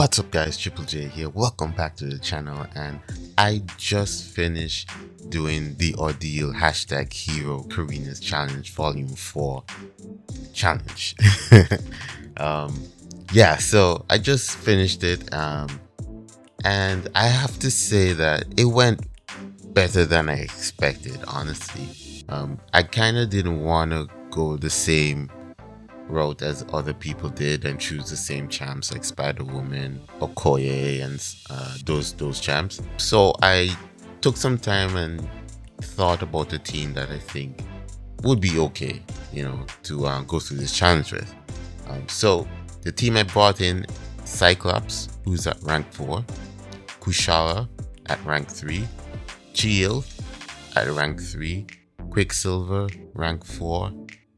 What's up guys, Triple J here. Welcome back to the channel, and I just finished doing the Ordeal #Hero Carina's Challenge Volume 4 challenge. Yeah, so I just finished it, and I have to say that it went better than I expected, honestly. I kind of didn't want to go the same route as other people did and choose the same champs like Spider-Woman, Okoye, and those champs. So I took some time and thought about a team that I think would be okay, to go through this challenge with. So the team I brought in: Cyclops, who's at rank 4, Kushala at rank 3, Shield at rank 3, Quicksilver rank 4,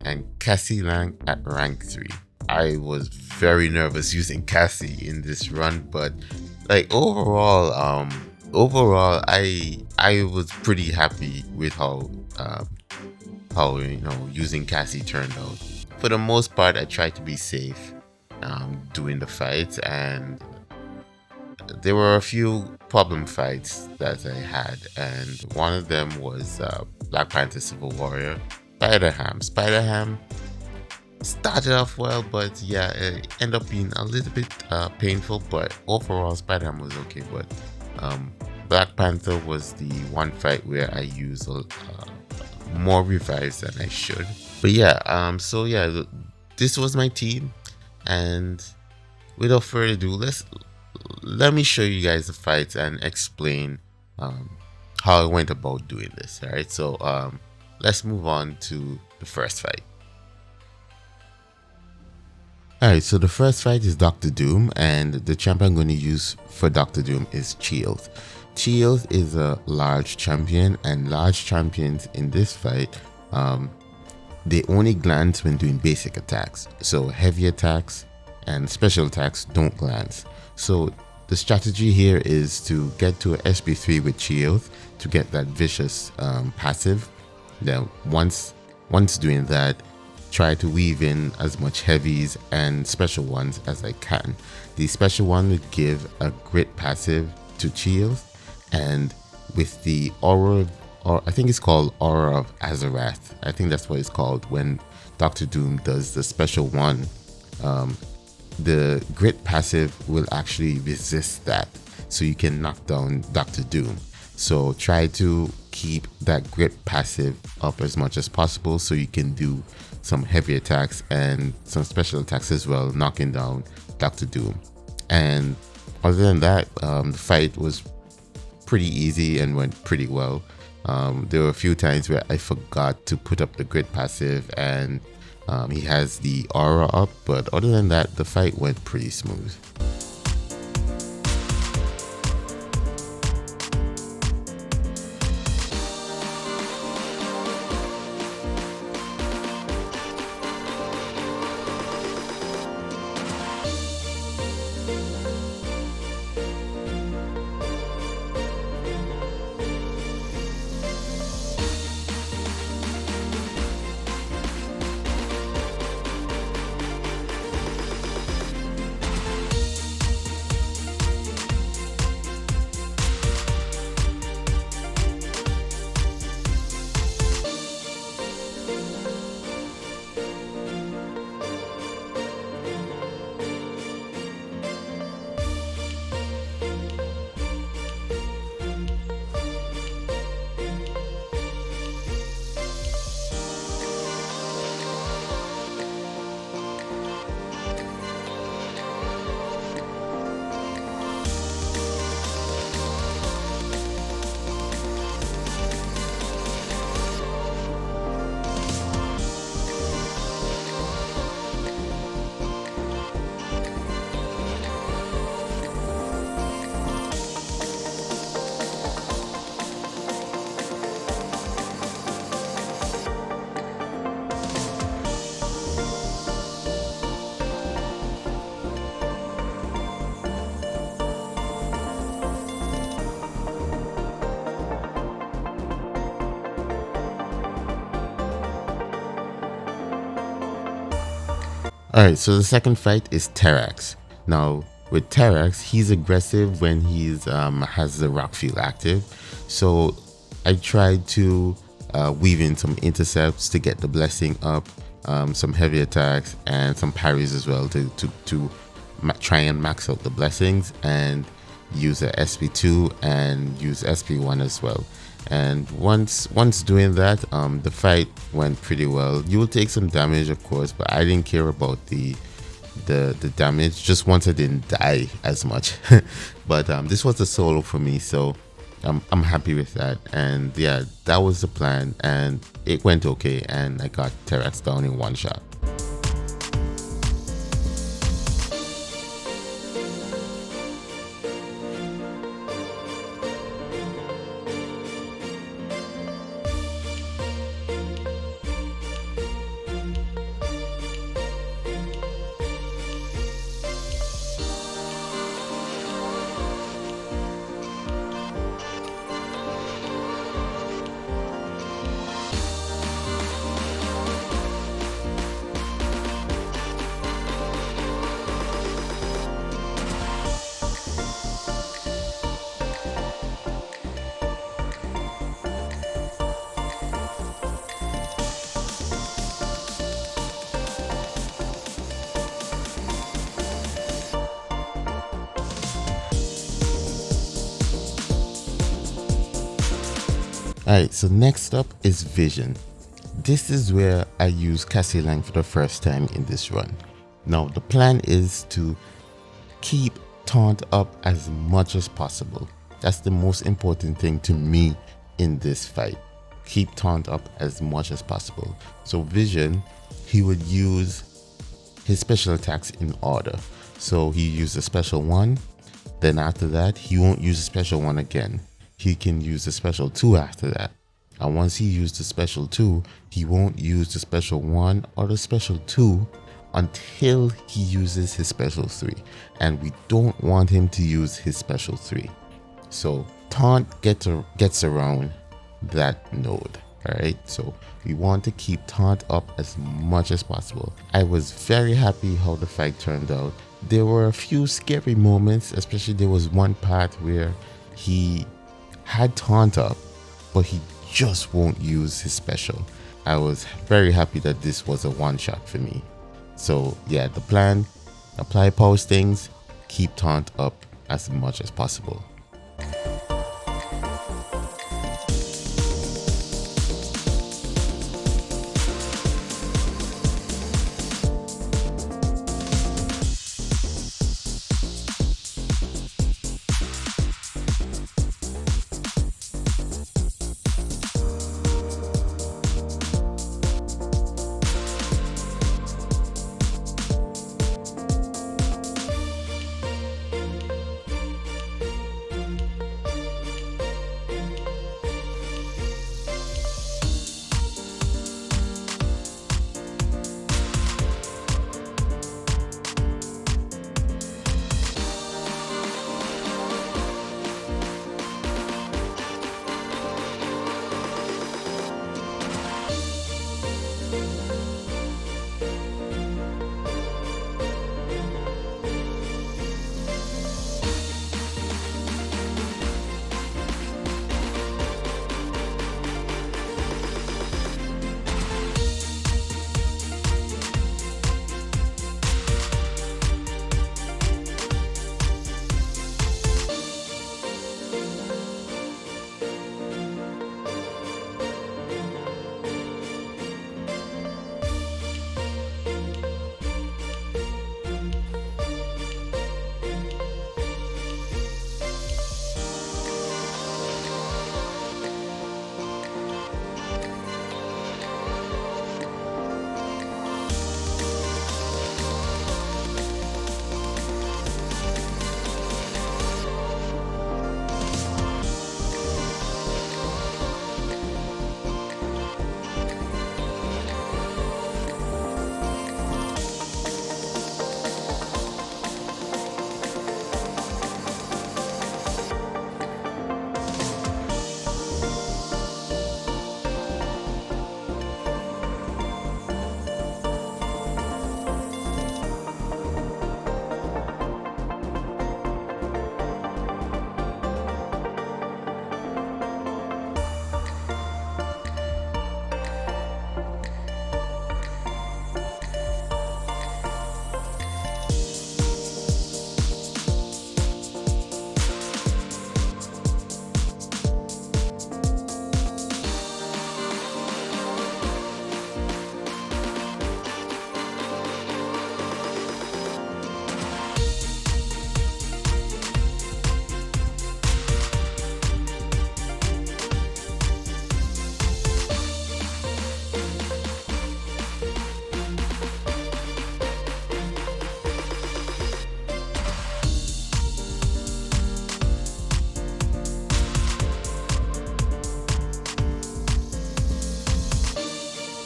and Cassie Lang at rank 3. I was very nervous using Cassie in this run, but like overall I was pretty happy with how using Cassie turned out. For the most part, I tried to be safe doing the fights, and there were a few problem fights that I had, and one of them was Black Panther Civil Warrior. Spider-Ham started off well, but yeah, it ended up being a little bit painful, but overall Spider-Ham was okay. But Black Panther was the one fight where I used more revives than I should. But yeah, so yeah, this was my team, and without further ado, let me show you guys the fights and explain how I went about doing this. All right, so let's move on to the first fight. Alright, so the first fight is Dr. Doom, and the champ I'm going to use for Dr. Doom is Shield. Shield is a large champion, and large champions in this fight, they only glance when doing basic attacks. So heavy attacks and special attacks don't glance. So the strategy here is to get to a SP3 with Shield to get that vicious passive. Then once doing that, try to weave in as much heavies and special ones as I can. The special one would give a grit passive to Shield, and with the aura, or I think it's called Aura of Azarath, I think that's what it's called, when Dr. Doom does the special one, the grit passive will actually resist that, so you can knock down Dr. Doom. So try to keep that grit passive up as much as possible so you can do some heavy attacks and some special attacks as well, knocking down Dr. Doom. And other than that, the fight was pretty easy and went pretty well. There were a few times where I forgot to put up the grit passive, and he has the aura up, but other than that, the fight went pretty smooth. Alright, so the second fight is Terrax. Now, With Terrax, he's aggressive when he's has the rock field active. So I tried to weave in some intercepts to get the blessing up, some heavy attacks, and some parries as well to try and max out the blessings and use a SP2 and use SP1 as well. And once doing that, the fight went pretty well. You will take some damage, of course, but I didn't care about the damage. Just once I didn't die as much. But this was a solo for me, so I'm happy with that. And yeah, that was the plan, and it went okay, and I got Terrax down in one shot. Alright, so next up is Vision. This is where I use Cassie Lang for the first time in this run. Now the plan is to keep Taunt up as much as possible. That's the most important thing to me in this fight. Keep Taunt up as much as possible. So Vision, he would use his special attacks in order. So he used a special one, then after that he won't use a special one again. He can use the special 2 after that. And once he used the special 2, he won't use the special 1 or the special 2 until he uses his special 3. And we don't want him to use his special 3. So Taunt gets around that node. Alright, so we want to keep Taunt up as much as possible. I was very happy how the fight turned out. There were a few scary moments, especially there was one part where he had Taunt up, but he just won't use his special. I was very happy that this was a one shot for me. So yeah, the plan, apply postings, keep Taunt up as much as possible.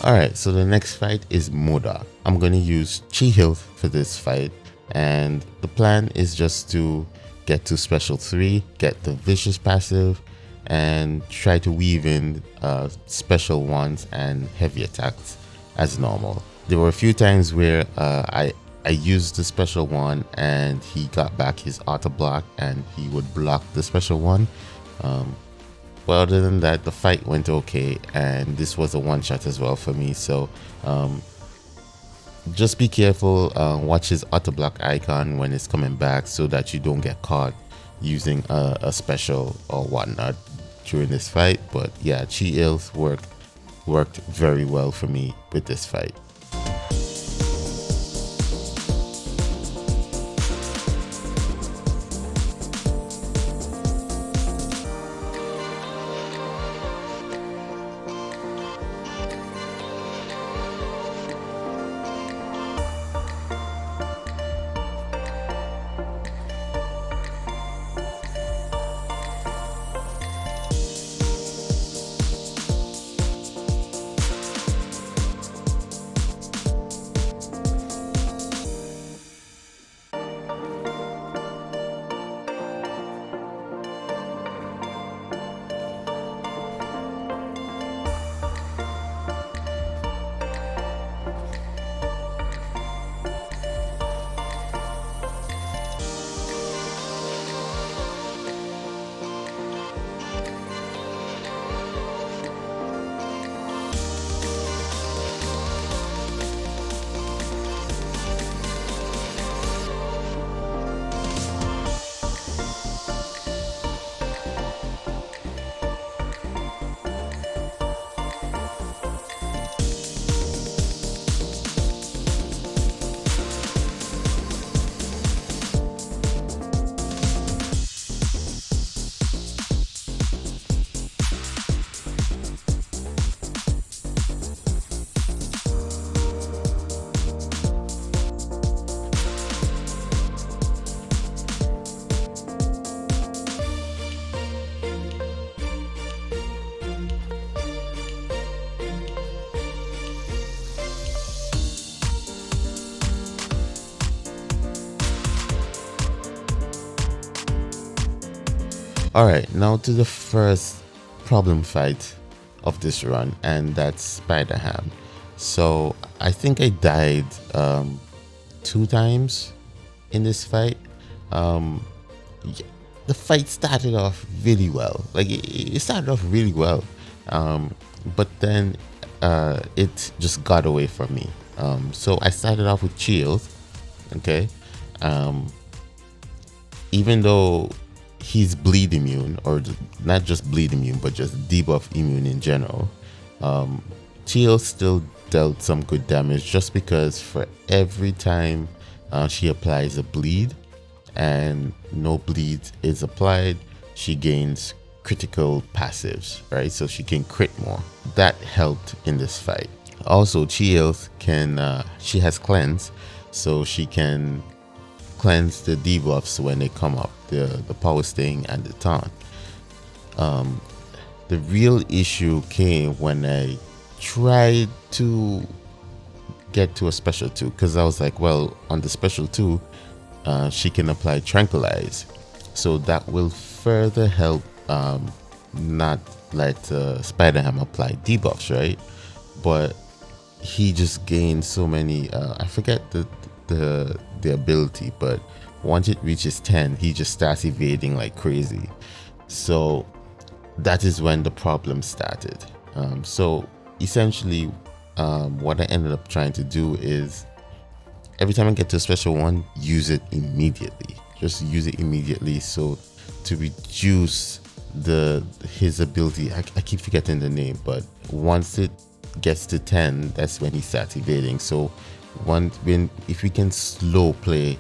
Alright, so the next fight is Modok. I'm going to use Chi Health for this fight, and the plan is just to get to special 3, get the vicious passive, and try to weave in special ones and heavy attacks as normal. There were a few times where I used the special one and he got back his auto block and he would block the special one. But other than that, the fight went okay, and this was a one-shot as well for me. So just be careful, watch his auto block icon when it's coming back so that you don't get caught using a special or whatnot during this fight. But yeah, Chi Health worked very well for me with this fight. Alright, now to the first problem fight of this run, and that's Spider-Ham. So I think I died 2 times in this fight. The fight started off really well. Like it started off really well, but then it just got away from me. So I started off with Shield, okay. Even though he's bleed immune, or not just bleed immune, but just debuff immune in general, Shield still dealt some good damage, just because for every time she applies a bleed and no bleed is applied, she gains critical passives, right? So she can crit more. That helped in this fight. Also, Shield can she has cleanse, so she can cleanse the debuffs when they come up, the power sting and the taunt. The real issue came when I tried to get to a special 2, because I was like, well, on the special 2 she can apply tranquilize, so that will further help not let Spider-Ham apply debuffs, right? But he just gained so many, I forget the ability, but once it reaches 10, he just starts evading like crazy. So that is when the problem started. So essentially what I ended up trying to do is, every time I get to a special one, use it immediately. Just use it immediately, so to reduce his ability. I keep forgetting the name, but once it gets to 10, that's when he starts evading. So if we can slow play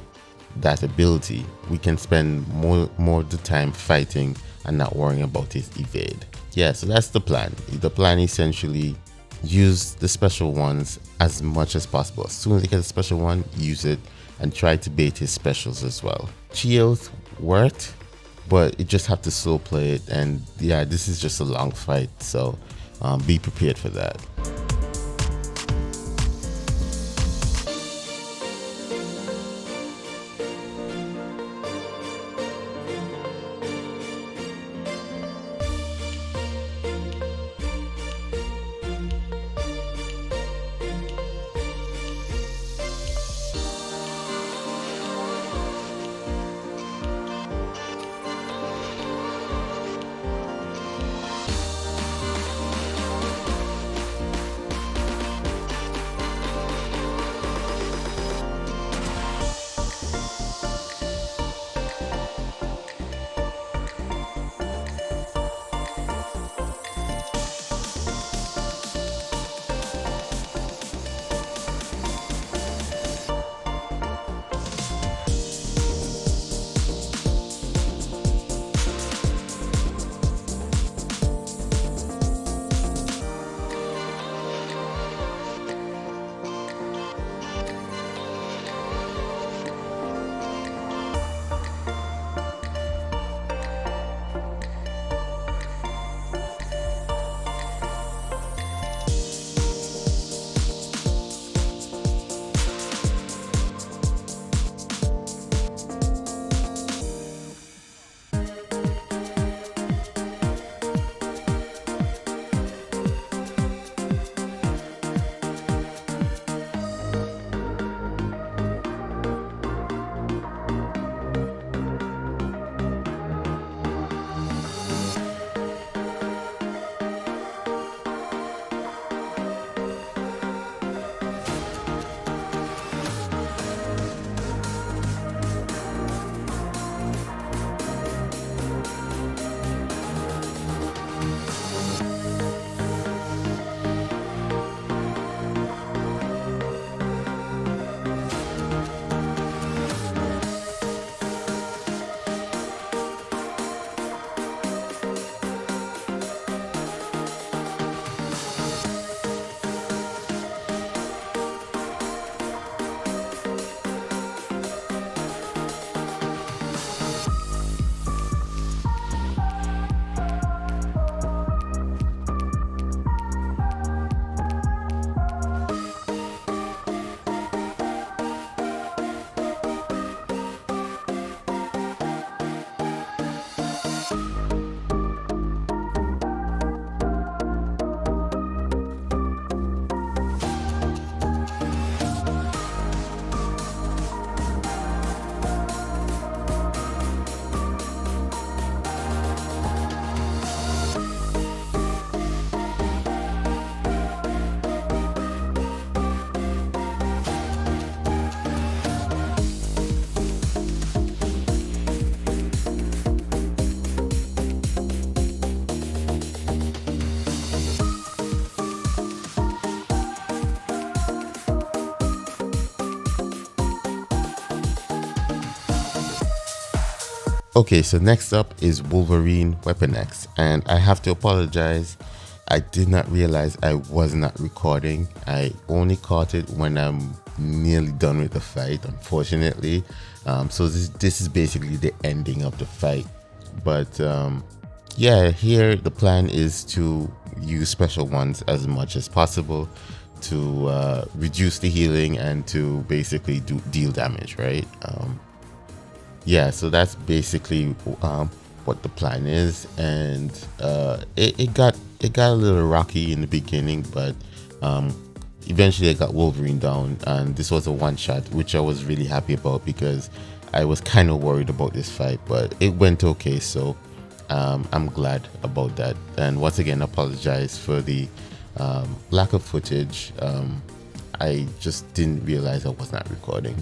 that ability, we can spend more of the time fighting and not worrying about his evade. Yeah, so that's the plan. The plan essentially, use the special ones as much as possible. As soon as you get a special one, use it and try to bait his specials as well. Shield worked, but it just have to slow play it, and yeah, this is just a long fight, so be prepared for that. Okay, so next up is Wolverine Weapon X, and I have to apologize. I did not realize I was not recording. I only caught it when I'm nearly done with the fight, unfortunately. So this is basically the ending of the fight. But yeah, here the plan is to use special ones as much as possible to reduce the healing and to basically deal damage, right? Yeah, so that's basically what the plan is, and it got a little rocky in the beginning, but eventually I got Wolverine down, and this was a one shot, which I was really happy about because I was kind of worried about this fight, but it went okay. So I'm glad about that. And once again, apologize for the lack of footage. I just didn't realize I was not recording.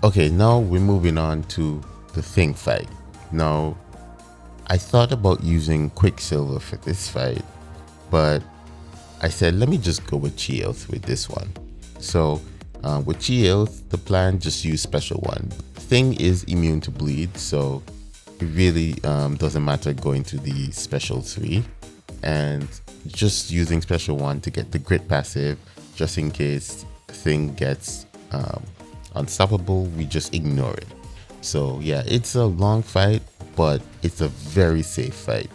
Okay, now we're moving on to the Thing fight. Now, I thought about using Quicksilver for this fight, but I said, let me just go with Chi-Earth with this one. So, with Chi-Earth, the plan just use special one. Thing is immune to bleed, so it really doesn't matter going to the special 3. And just using special one to get the grit passive, just in case Thing gets unstoppable, we just ignore it. So yeah, it's a long fight, but it's a very safe fight.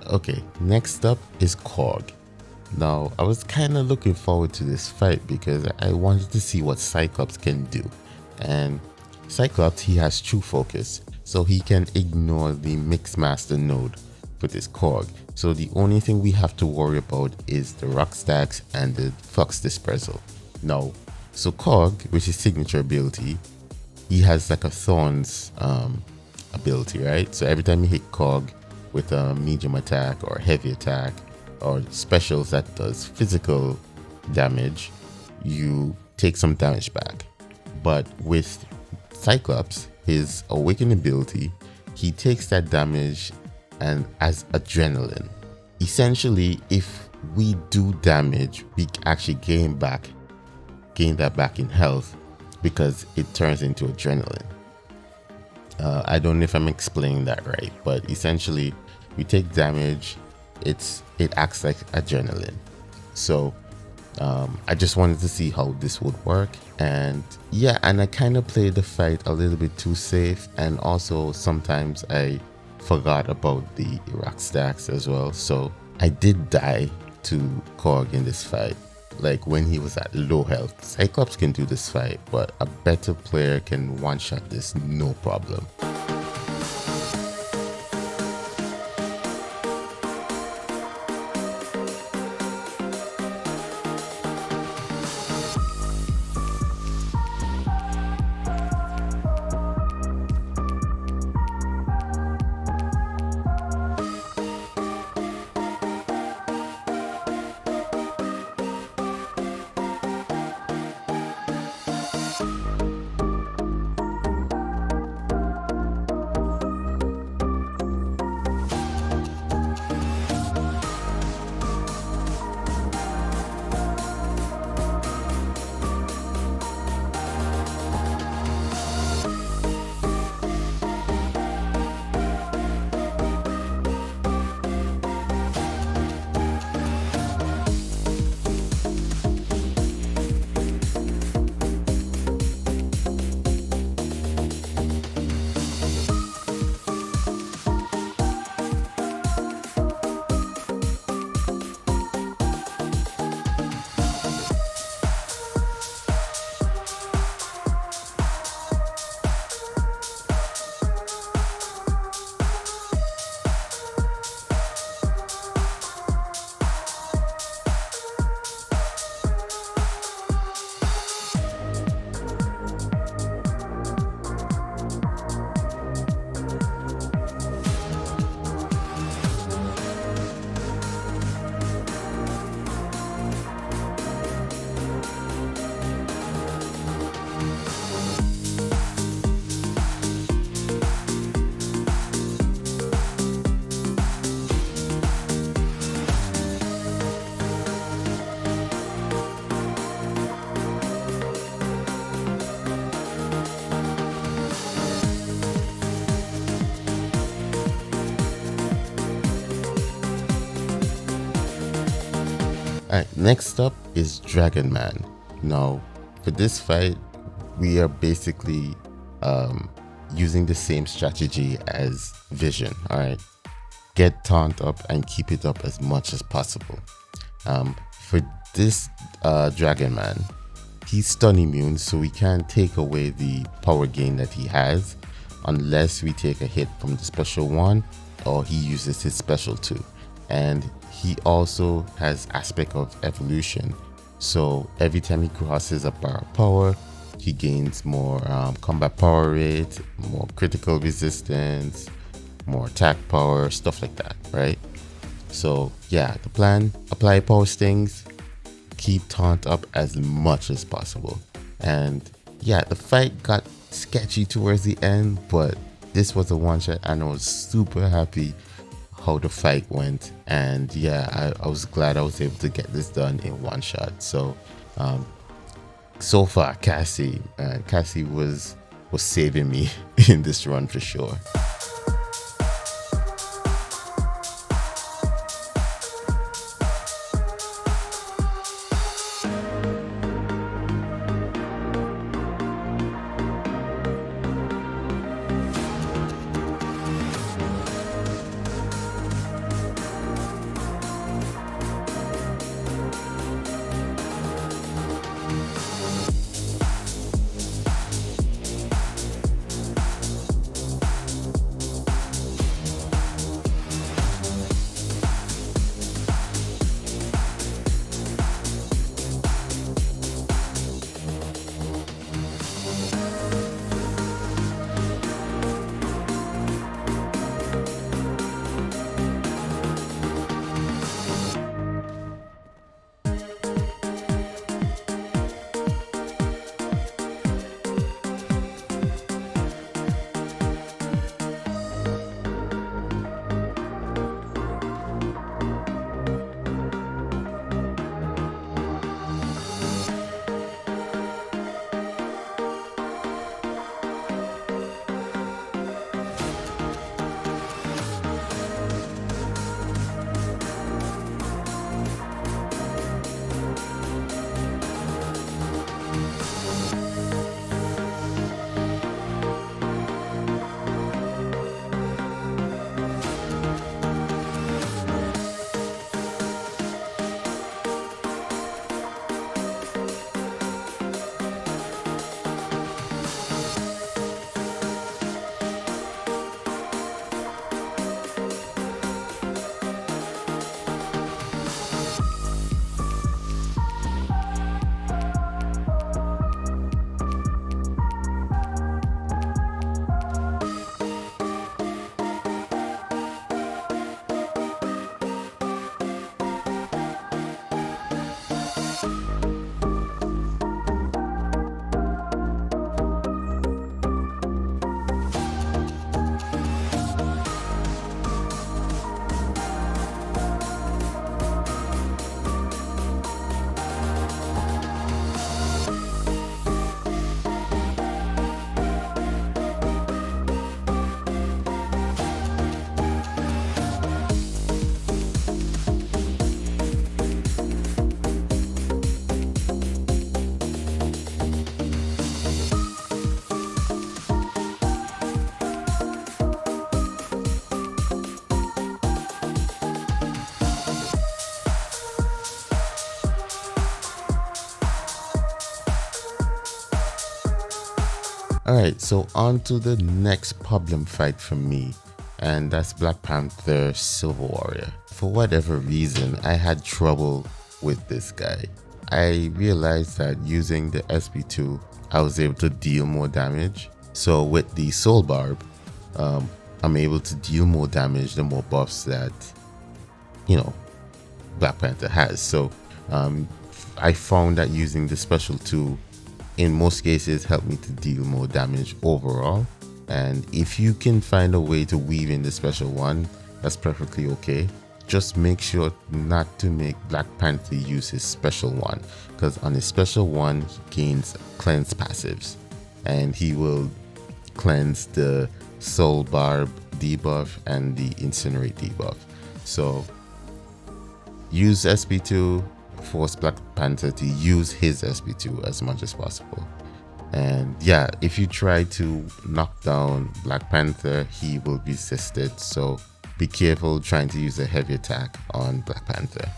Okay, next up is Korg. Now, I was kind of looking forward to this fight because I wanted to see what Cyclops can do. And Cyclops, he has true focus, so he can ignore the Mixmaster node for this Korg. So the only thing we have to worry about is the rock stacks and the flux dispersal. Now, so Korg, with his signature ability, he has like a Thorns ability, right? So every time you hit Korg with a medium attack or heavy attack, or specials that does physical damage, you take some damage back. But with Cyclops, his awakened ability, he takes that damage and as adrenaline. Essentially, if we do damage, we actually gain that back in health because it turns into adrenaline. I don't know if I'm explaining that right, but essentially we take damage, it acts like adrenaline. So I just wanted to see how this would work, and I kind of played the fight a little bit too safe, and also sometimes I forgot about the rock stacks as well. So I did die to Korg in this fight, like when he was at low health. Cyclops can do this fight, but a better player can one-shot this no problem. Alright, next up is Dragon Man. Now, for this fight, we are basically using the same strategy as Vision. Alright, get taunt up and keep it up as much as possible. For this Dragon Man, he's stun immune, so we can't take away the power gain that he has unless we take a hit from the special one or he uses his special too. And he also has aspect of evolution, so every time he crosses a bar of power, he gains more combat power rate, more critical resistance, more attack power, stuff like that, right? So yeah, the plan: apply power stings, keep taunt up as much as possible. And yeah, the fight got sketchy towards the end, but this was a one shot and I was super happy how the fight went. And yeah, I was glad I was able to get this done in one shot. So so far Cassie was saving me in this run for sure. Alright, so on to the next problem fight for me, and that's Black Panther Silver Warrior. For whatever reason, I had trouble with this guy. I realized that using the SP2, I was able to deal more damage. So with the Soul Barb, I'm able to deal more damage the more buffs that, Black Panther has. So I found that using the special 2 in most cases helped me to deal more damage overall. And if you can find a way to weave in the special 1, that's perfectly okay. Just make sure not to make Black Panther use his special 1, because on his special 1 he gains cleanse passives, and he will cleanse the Soul Barb debuff and the Incinerate debuff. So use SP2, force Black Panther to use his SP2 as much as possible. And yeah, if you try to knock down Black Panther, he will resist it, so be careful trying to use a heavy attack on Black Panther.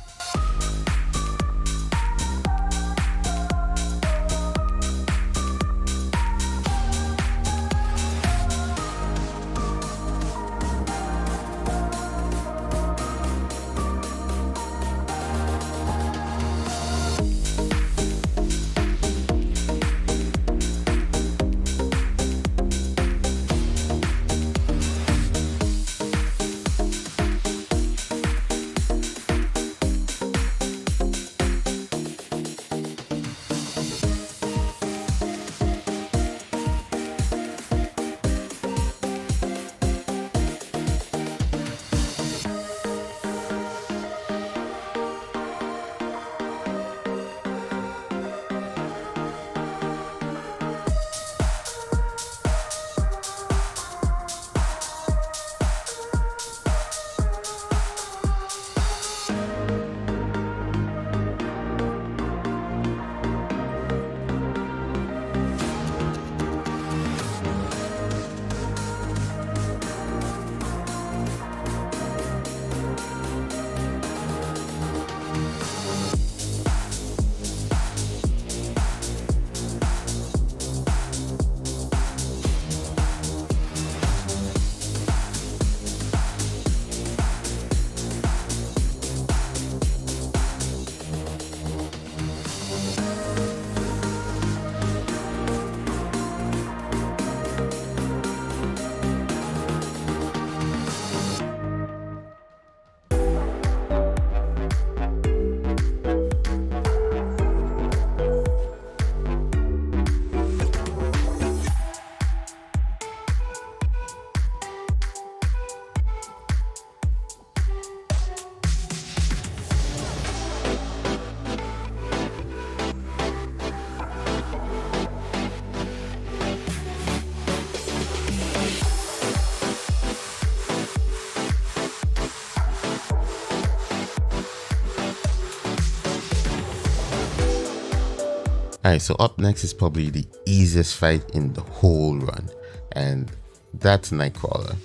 Alright, so up next is probably the easiest fight in the whole run, and that's Nightcrawler.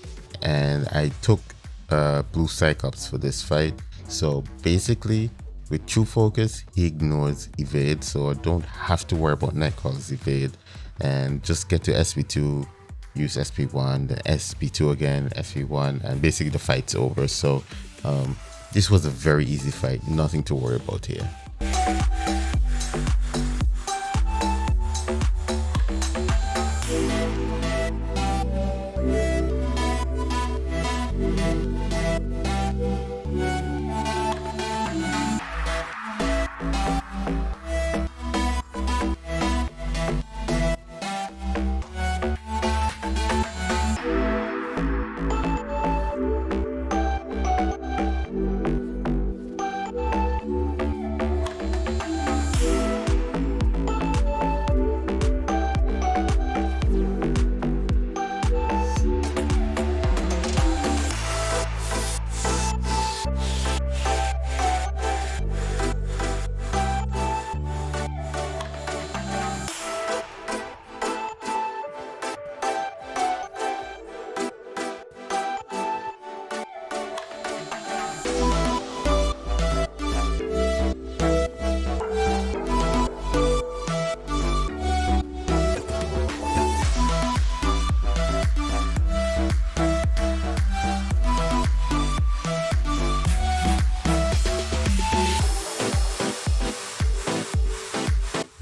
And I took Blue Cyclops for this fight. So basically, with True Focus, he ignores evade, so I don't have to worry about Nightcrawler's evade, and just get to SP2, use SP1, then SP2 again, SP1, and basically the fight's over. So this was a very easy fight, nothing to worry about here.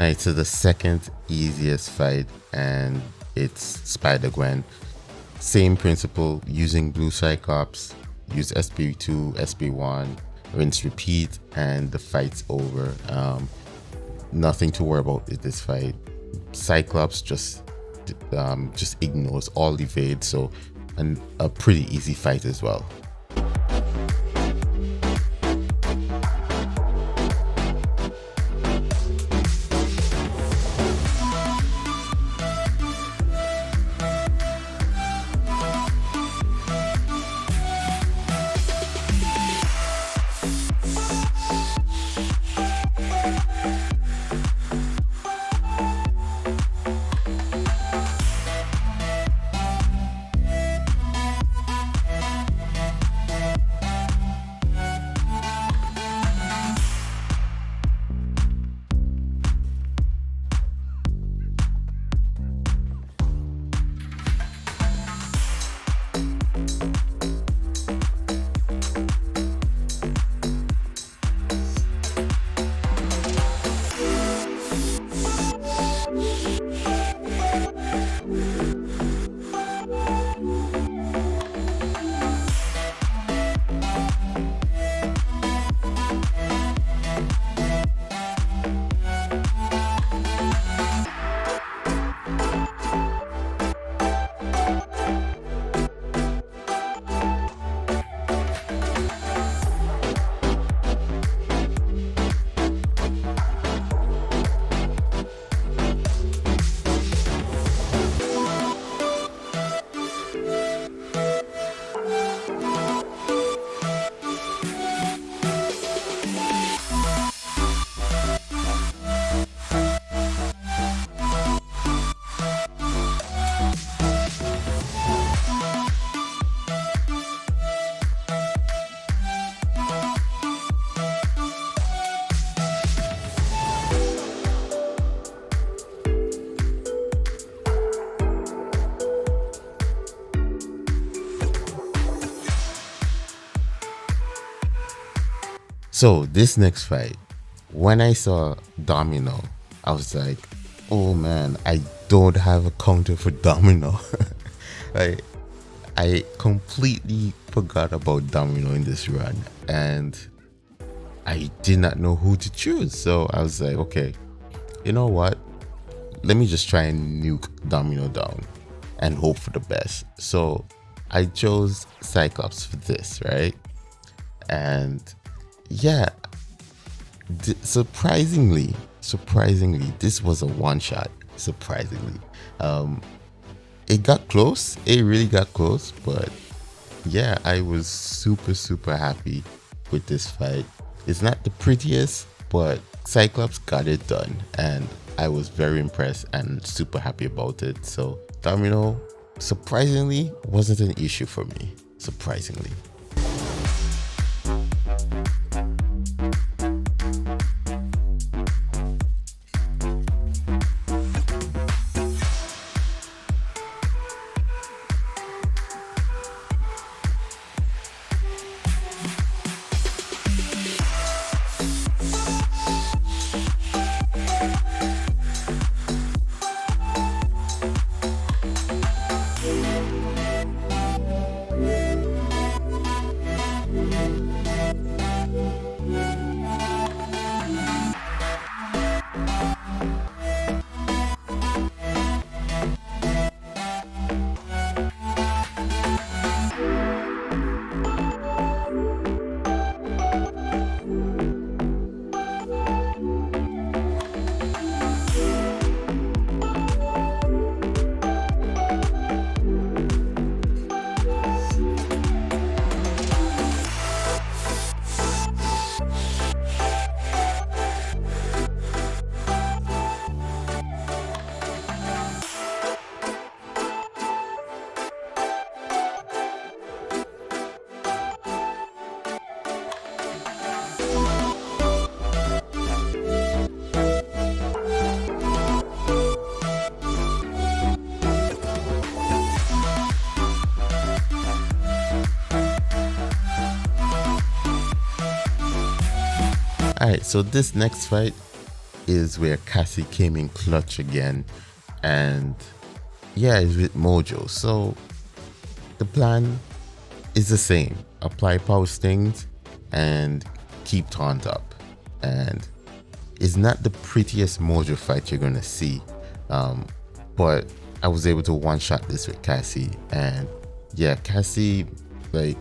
Alright, so the second easiest fight, and it's Spider-Gwen. Same principle, using blue Cyclops, use SP2, SP1, rinse, repeat, and the fight's over. Nothing to worry about in this fight. Cyclops just ignores all evade, so a pretty easy fight as well. So this next fight, when I saw Domino, I was like, oh man, I don't have a counter for Domino. I completely forgot about Domino in this run, and I did not know who to choose. So I was like, okay, you know what? Let me just try and nuke Domino down and hope for the best. So I chose Cyclops for this, right? And yeah, surprisingly, this was a one shot. Surprisingly, it got close. It really got close, but yeah, I was super happy with this fight. It's not the prettiest, but Cyclops got it done, and I was very impressed and super happy about it. So Domino, surprisingly, wasn't an issue for me. Surprisingly. Alright, so this next fight, is where Cassie came in clutch again, and yeah, it's with Mojo. So the plan is the same: apply power stings and keep taunt up. And it's not the prettiest Mojo fight you're gonna see, but I was able to one-shot this with Cassie, and yeah, Cassie, like,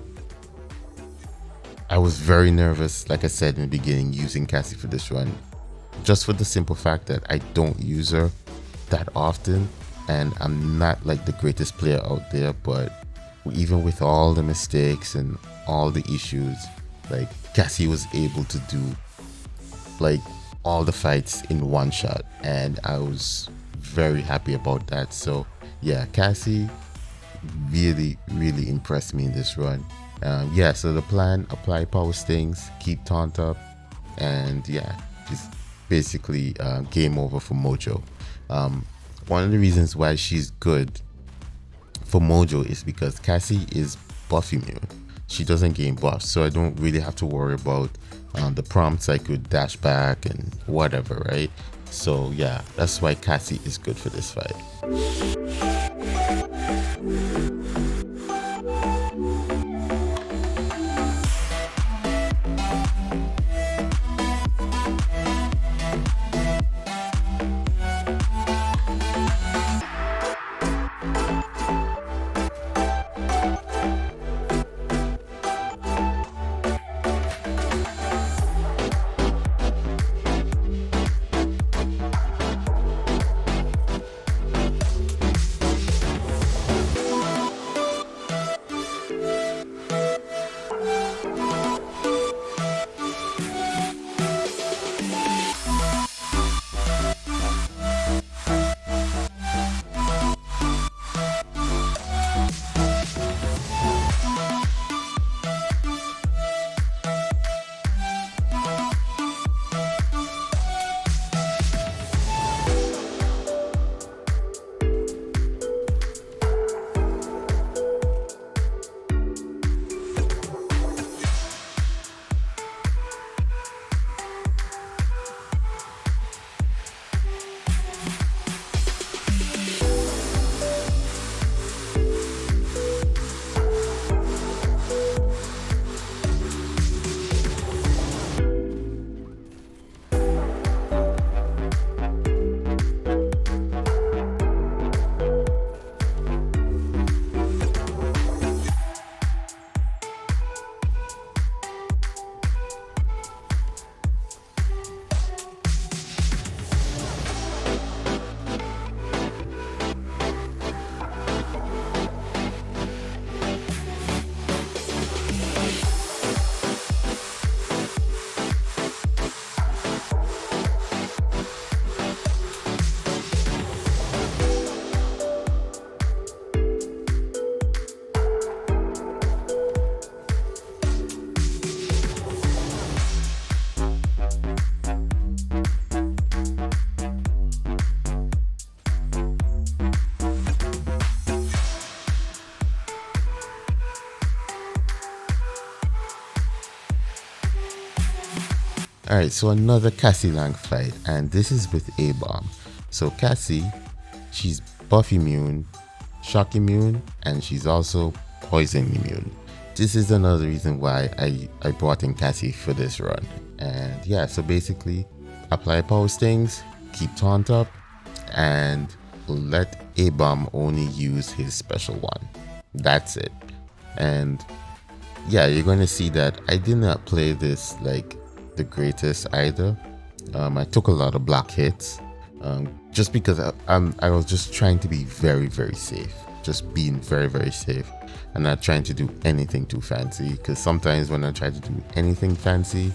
I was very nervous, like I said in the beginning, using Cassie for this run, just for the simple fact that I don't use her that often, and I'm not like the greatest player out there. But even with all the mistakes and all the issues, like, Cassie was able to do like all the fights in one shot, and I was very happy about that. So yeah, Cassie really impressed me in this run. Yeah, so the plan: apply power stings, keep taunt up, and yeah, just basically game over for Mojo. One of the reasons why she's good for Mojo is because Cassie is buff immune. She doesn't gain buffs, so I don't really have to worry about the prompts. I could dash back and whatever, right? So yeah, that's why Cassie is good for this fight. Alright, so another Cassie Lang fight, and this is with A-Bomb. So Cassie, she's buff immune, shock immune, and she's also poison immune. This is another reason why I brought in Cassie for this run. And yeah, so basically, apply power stings, keep taunt up, and let A-Bomb only use his special one. That's it. And yeah, you're going to see that I did not play this like the greatest either. I took a lot of block hits, just because I was just trying to be very safe, just being very safe, and not trying to do anything too fancy, because sometimes when I try to do anything fancy,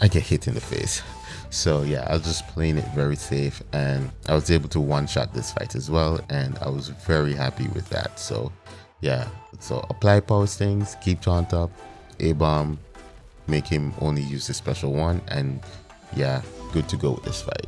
I get hit in the face. So yeah, I was just playing it very safe, and I was able to one-shot this fight as well, and I was very happy with that. So yeah, so apply power stings, keep taunt up, A-Bomb, make him only use the special one, and yeah, good to go with this fight.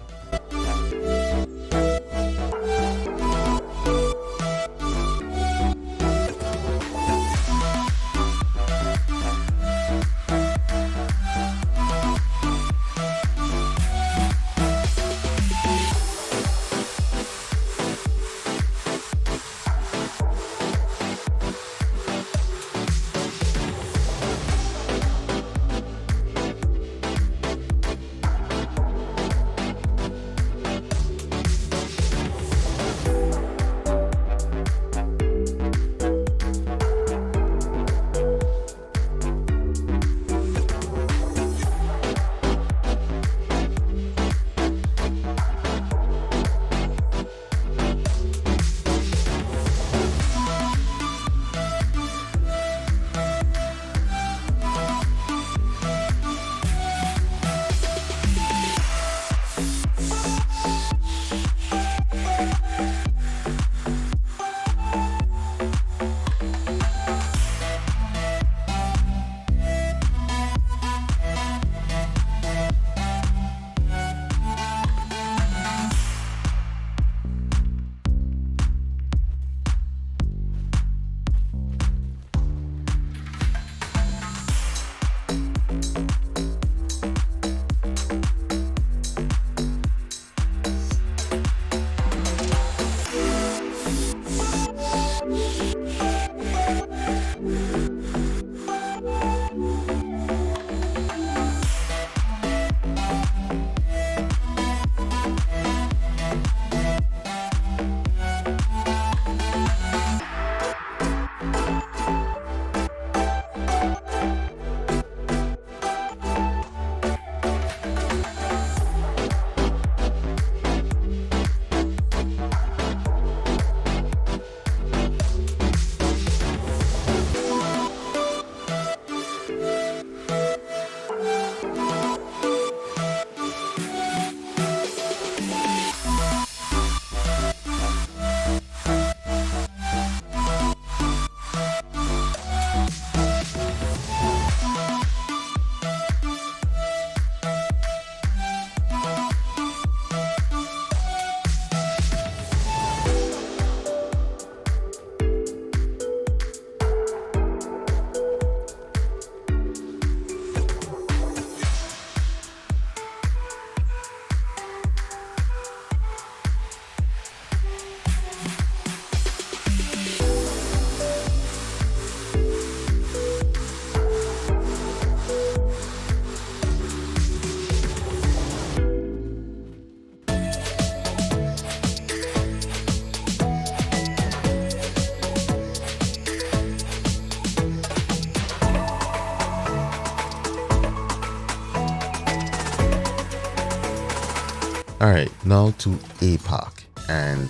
Alright, now to APOC. And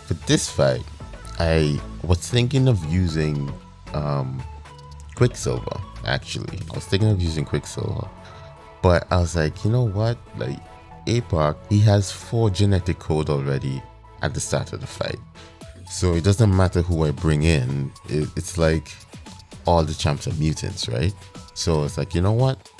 for this fight, I was thinking of using Quicksilver, actually. I was thinking of using Quicksilver. But I was like, you know what? Like, APOC, he has 4 genetic code already at the start of the fight. So it doesn't matter who I bring in. It's like all the champs are mutants, right? So it's like, you know what?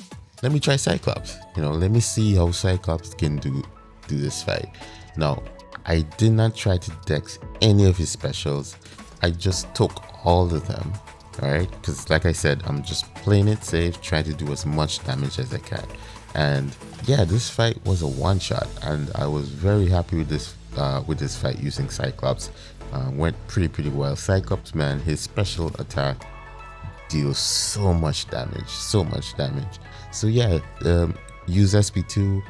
Let me try Cyclops. Let me see how Cyclops can do this fight. Now, I did not try to dex any of his specials. I just took all of them, right? Because like I said, I'm just playing it safe, trying to do as much damage as I can. And yeah, this fight was a one-shot, and I was very happy with this fight using Cyclops. Went pretty well. Cyclops, man, his special attack deals so much damage. So yeah, use SP2,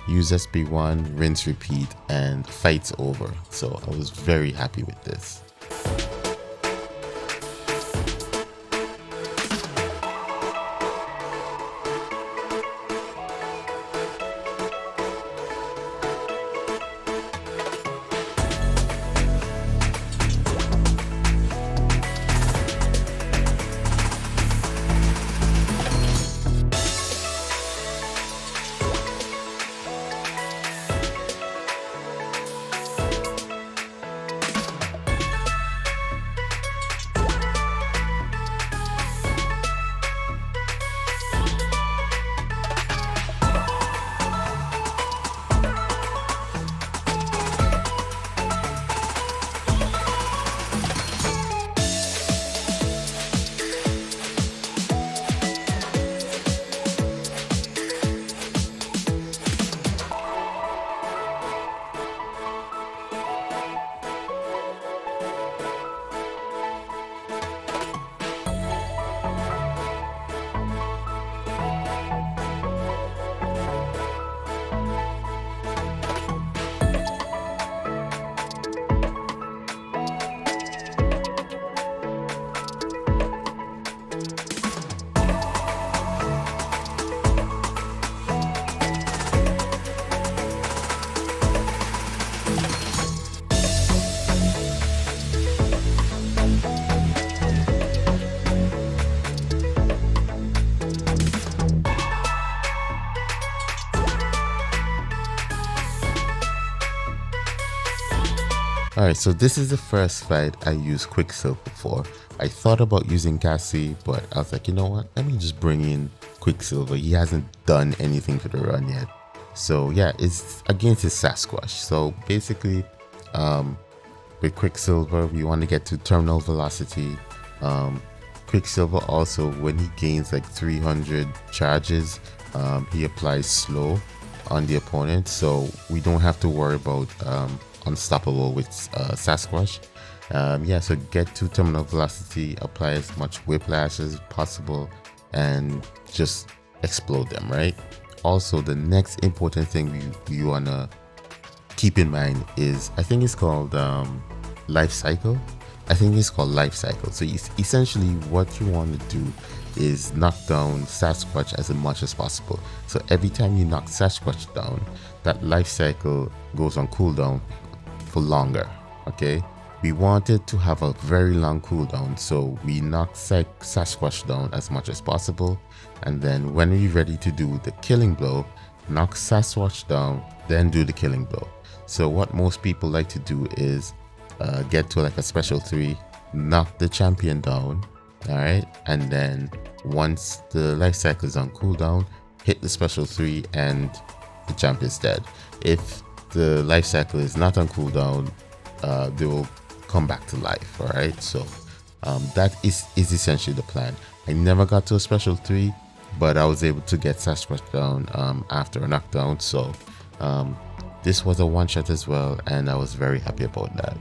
use SP1, rinse, repeat, and fight's over. So I was very happy with this. Alright, so this is the first fight I used Quicksilver for. I thought about using Cassie, but I was like, you know what? Let me just bring in Quicksilver. He hasn't done anything for the run yet. So yeah, it's against his Sasquatch. So basically, with Quicksilver, we want to get to terminal velocity. Quicksilver also, when he gains like 300 charges, he applies slow on the opponent. So we don't have to worry about unstoppable with Sasquatch. Yeah, so get to terminal velocity, apply as much whiplash as possible, and just explode them, right? Also, the next important thing we want to keep in mind is, I think it's called life cycle. So essentially what you want to do is knock down Sasquatch as much as possible. So every time you knock Sasquatch down, that life cycle goes on cooldown for longer. Okay, we wanted to have a very long cooldown, so we knock Sasquatch down as much as possible, and then when we're ready to do the killing blow, knock Sasquatch down, then do the killing blow. So what most people like to do is get to like a special 3, knock the champion down, alright, and then once the life cycle is on cooldown, hit the special 3 and the champion's dead. If the life cycle is not on cooldown, they will come back to life. All right, so that is essentially the plan. I never got to a special 3, but I was able to get Sasquatch down after a knockdown. So this was a one shot as well, and I was very happy about that.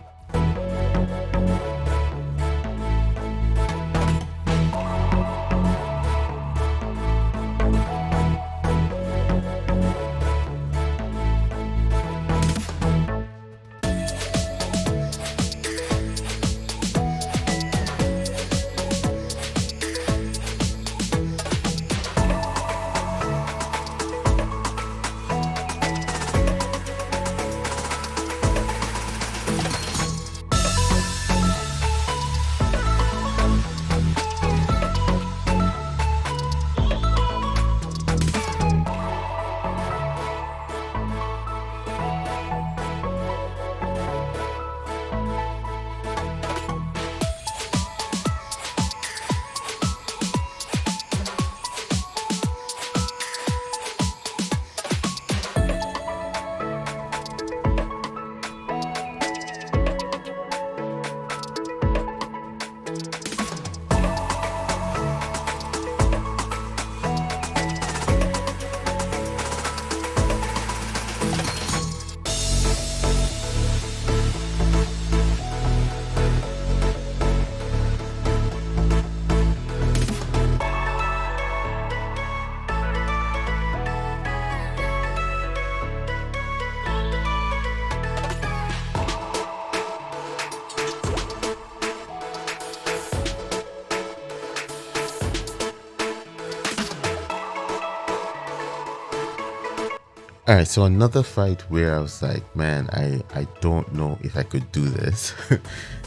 All right, so another fight where I was like, man, I don't know if I could do this,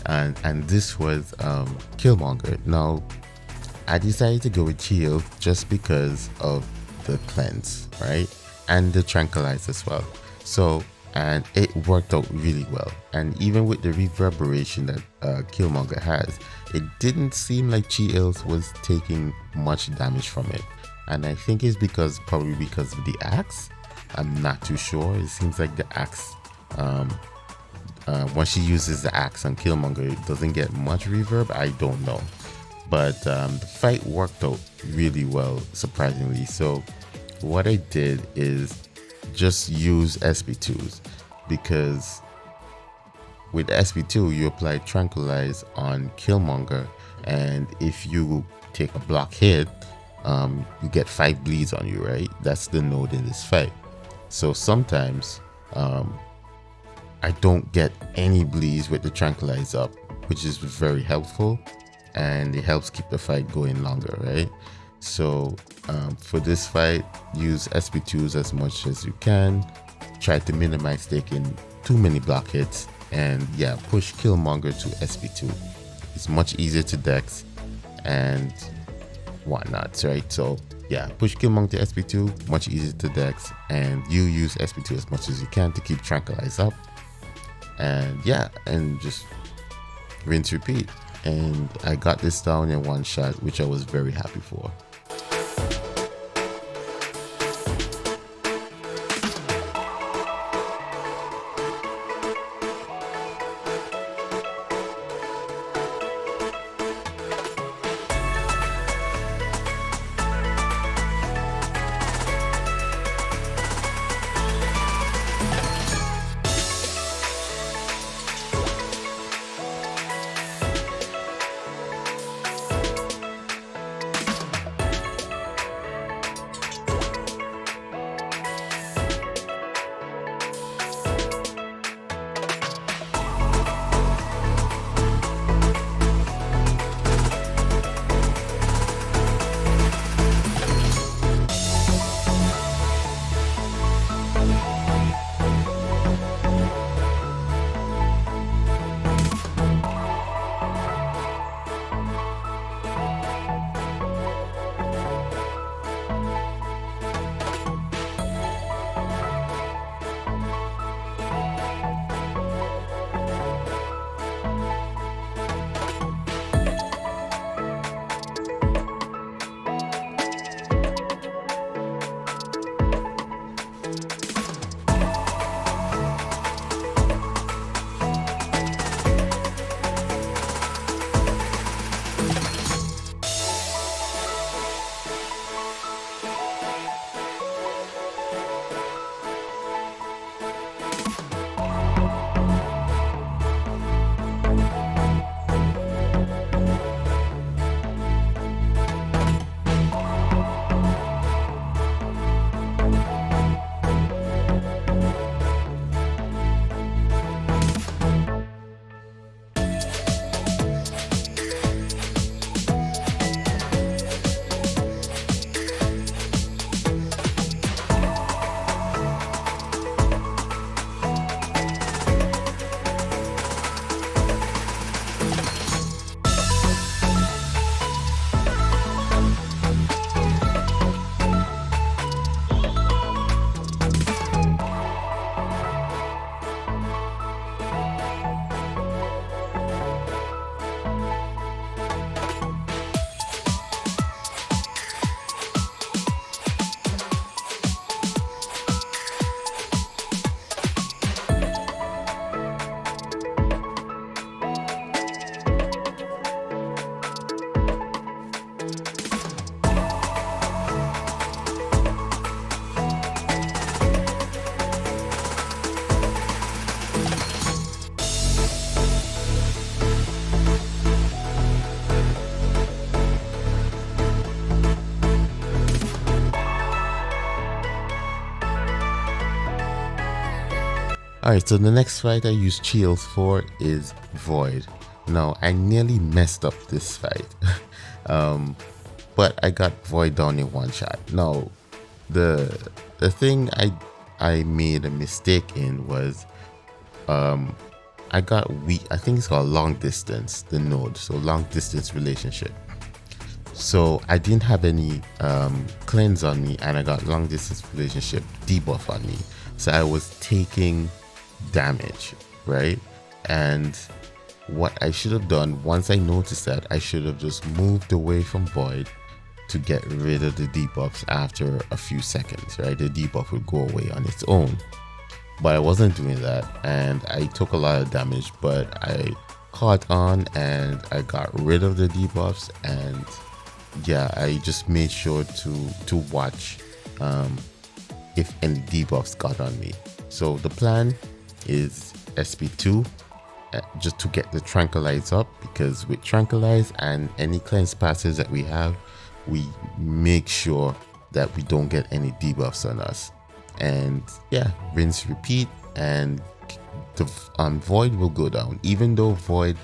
and this was Killmonger. Now, I decided to go with Shield just because of the cleanse, right, and the tranquilize as well. So, and it worked out really well. And even with the reverberation that Killmonger has, it didn't seem like Shield was taking much damage from it. And I think it's probably because of the axe. I'm not too sure. It seems like the axe, once she uses the axe on Killmonger, it doesn't get much reverb. I don't know. But the fight worked out really well, surprisingly. So what I did is just use SP2s, because with SP2 you apply Tranquilize on Killmonger, and if you take a block hit, you get 5 bleeds on you, right? That's the node in this fight. So sometimes I don't get any bleeds with the Tranquilize up, which is very helpful, and it helps keep the fight going longer, right? So for this fight, use SP2s as much as you can. Try to minimize taking too many block hits, and yeah, push Killmonger to SP2. It's much easier to dex and whatnot, right? So yeah, push Killmonger to SP2, much easier to dex, and you use SP2 as much as you can to keep Tranquilize up. And yeah, and just rinse, repeat. And I got this down in one shot, which I was very happy for. Alright, so the next fight I use shields for is Void. Now, I nearly messed up this fight, but I got Void down in one shot. Now, the thing I made a mistake in was I got weak. I think it's called long distance, the node, so long distance relationship. So I didn't have any cleanse on me, and I got long distance relationship debuff on me. So I was taking damage, right? And what I should have done, once I noticed that, I should have just moved away from Void to get rid of the debuffs after a few seconds, right? The debuff would go away on its own. But I wasn't doing that, and I took a lot of damage, but I caught on and I got rid of the debuffs, and yeah, I just made sure to watch if any debuffs got on me. So the plan is SP2 just to get the Tranquilize up, because with Tranquilize and any cleanse passes that we have, we make sure that we don't get any debuffs on us. And yeah, rinse, repeat, and the Void will go down. Even though Void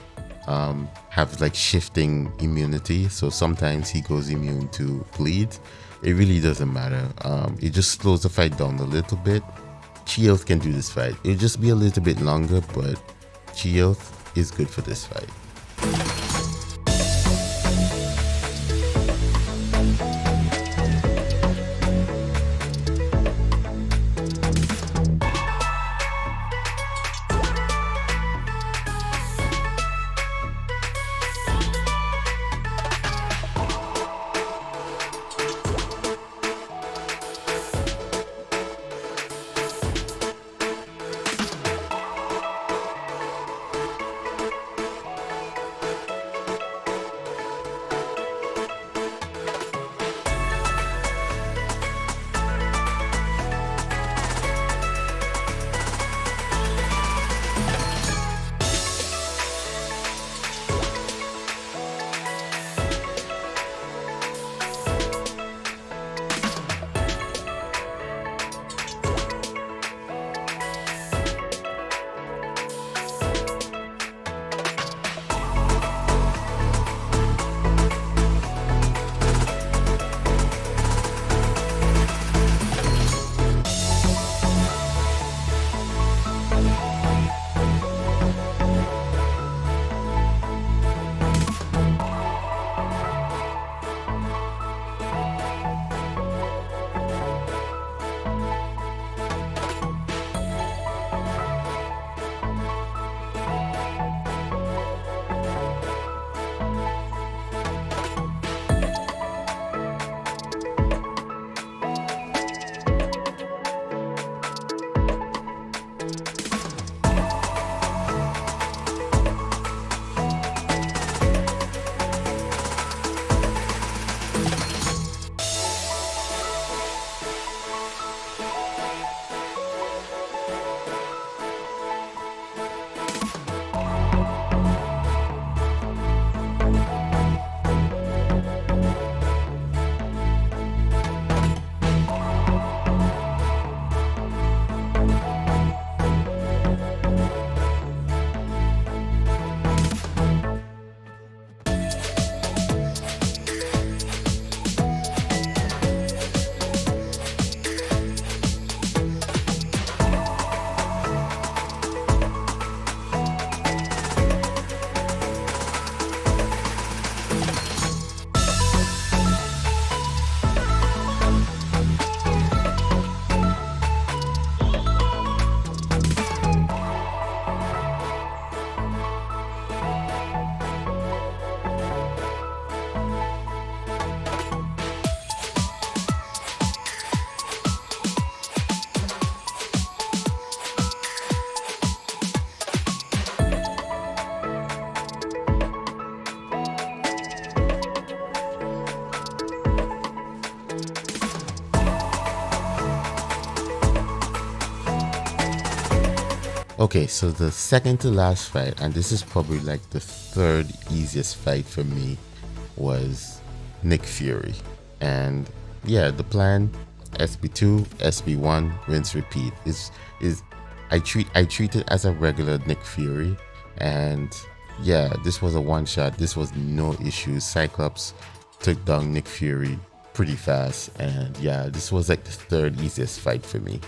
have like shifting immunity, so sometimes he goes immune to bleed, it really doesn't matter. It just slows the fight down a little bit. Chioth can do this fight. It'll just be a little bit longer, but Chioth is good for this fight. Okay, so the second to last fight, and this is probably like the third easiest fight for me, was Nick Fury. And yeah, the plan, SB2, SB1, rinse repeat, is I treat it as a regular Nick Fury. And yeah, this was a one shot. This was no issue. Cyclops took down Nick Fury pretty fast, and yeah, this was like the third easiest fight for me.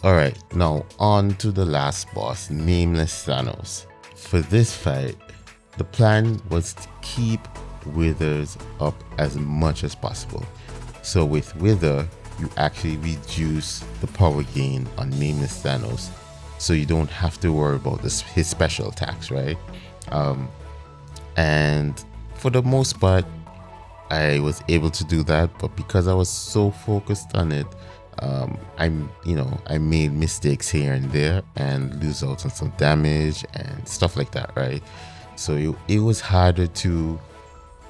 Alright, now on to the last boss, Nameless Thanos. For this fight, the plan was to keep withers up as much as possible. So with wither, you actually reduce the power gain on Nameless Thanos, so you don't have to worry about his special attacks, right? And for the most part, I was able to do that, but because I was so focused on it, I made mistakes here and there and lose out on some damage and stuff like that, right? So it was harder to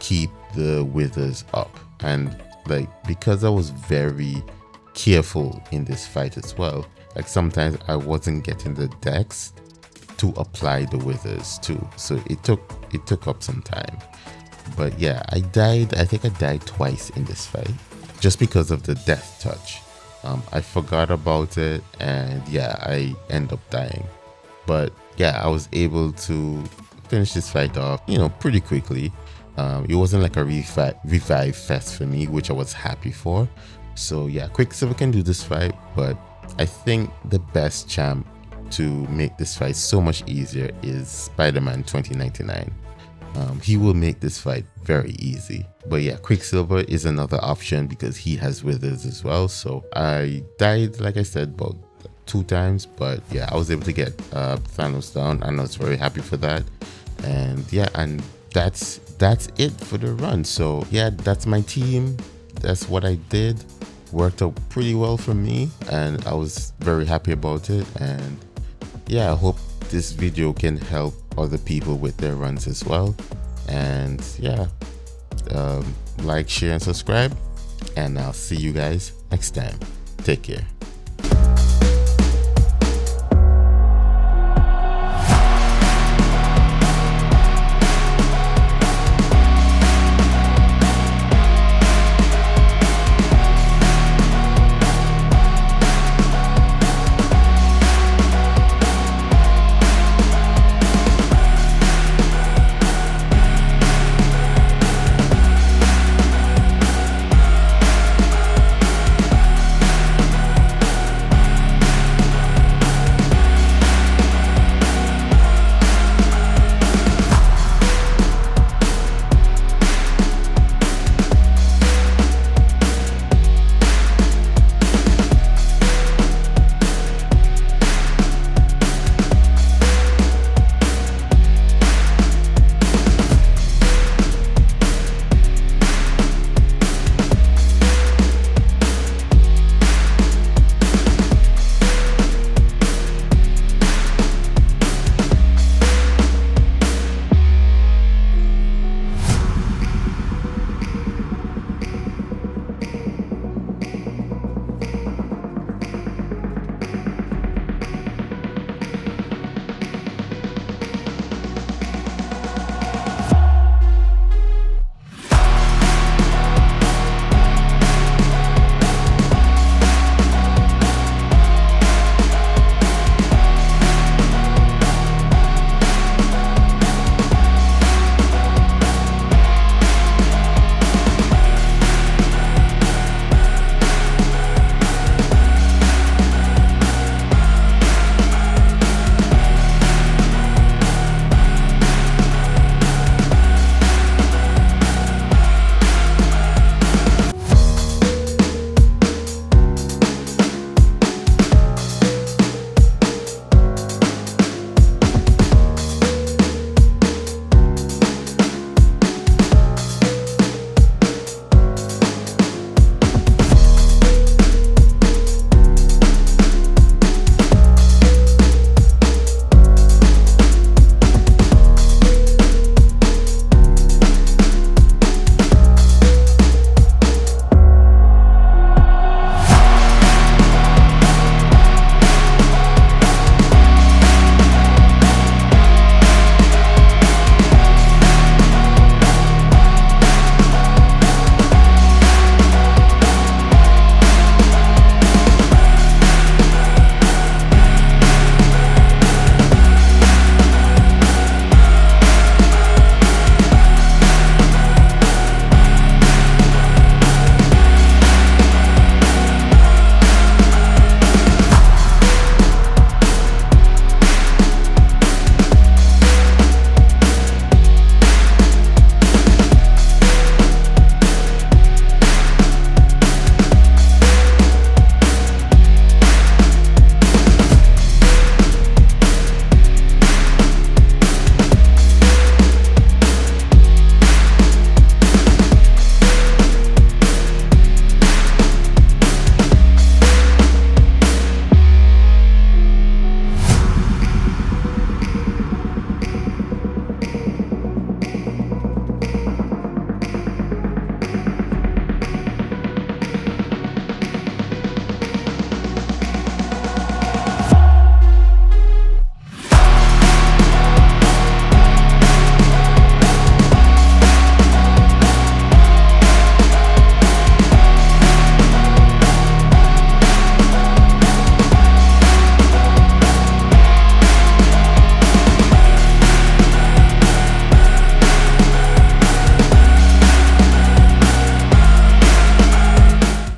keep the withers up, and like because I was very careful in this fight as well, like sometimes I wasn't getting the dex to apply the withers too, so it took up some time. But yeah, I think I died twice in this fight just because of the death touch. I forgot about it, and yeah, I end up dying. But yeah, I was able to finish this fight off, pretty quickly. It wasn't like a revive fest for me, which I was happy for. So yeah, Quicksilver can do this fight, but I think the best champ to make this fight so much easier is Spider-Man 2099. He will make this fight very easy. But yeah, Quicksilver is another option because he has withers as well. So I died, like I said, about 2 times, but yeah, I was able to get Thanos down, and I was very happy for that. And yeah, and that's it for the run. So yeah, that's my team. That's what I did. Worked out pretty well for me, and I was very happy about it. And yeah, I hope this video can help other people with their runs as well. And yeah, like, share, and subscribe, and I'll see you guys next time. Take care.